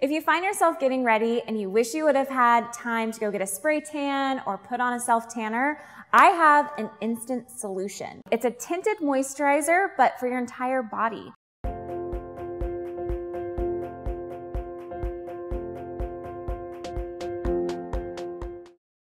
If you find yourself getting ready and you wish you would have had time to go get a spray tan or put on a self-tanner, I have an instant solution. It's a tinted moisturizer, but for your entire body.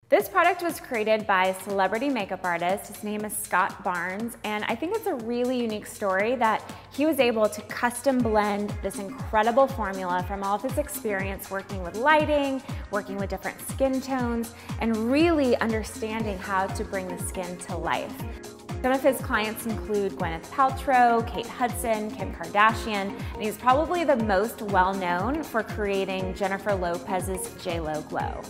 This product was created by a celebrity makeup artist. His name is Scott Barnes, and I think it's a really unique story that he was able to custom blend this incredible formula from all of his experience working with lighting, working with different skin tones, and really understanding how to bring the skin to life. Some of his clients include Gwyneth Paltrow, Kate Hudson, Kim Kardashian, and he's probably the most well-known for creating Jennifer Lopez's JLo Glow.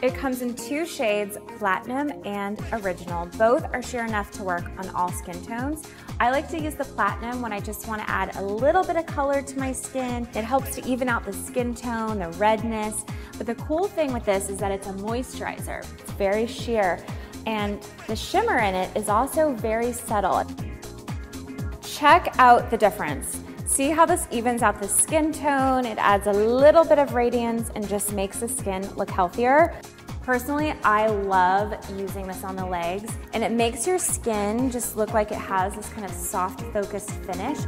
It comes in 2 shades, Platinum and Original. Both are sheer enough to work on all skin tones. I like to use the Platinum when I just want to add a little bit of color to my skin. It helps to even out the skin tone, the redness. But the cool thing with this is that it's a moisturizer. It's very sheer, and the shimmer in it is also very subtle. Check out the difference. See how this evens out the skin tone? It adds a little bit of radiance and just makes the skin look healthier. Personally, I love using this on the legs, and it makes your skin just look like it has this kind of soft, focused finish.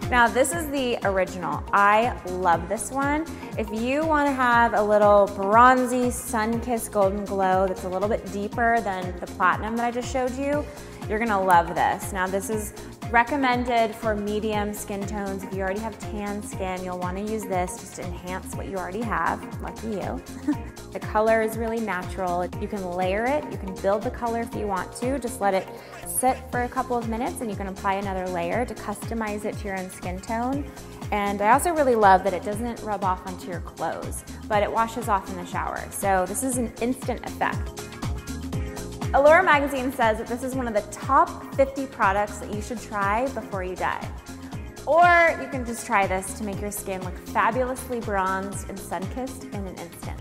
Now, this is the Original. I love this one. If you want to have a little bronzy, sun-kissed golden glow that's a little bit deeper than the Platinum that I just showed you, you're gonna love this. Now, this is recommended for medium skin tones. If you already have tan skin, you'll want to use this just to enhance what you already have. Lucky you. The color is really natural. You can layer it, you can build the color if you want to. Just let it sit for a couple of minutes and you can apply another layer to customize it to your own skin tone. And I also really love that it doesn't rub off onto your clothes, but it washes off in the shower. So this is an instant effect. Allure magazine says that this is one of the top 50 products that you should try before you die. Or you can just try this to make your skin look fabulously bronzed and sun-kissed in an instant.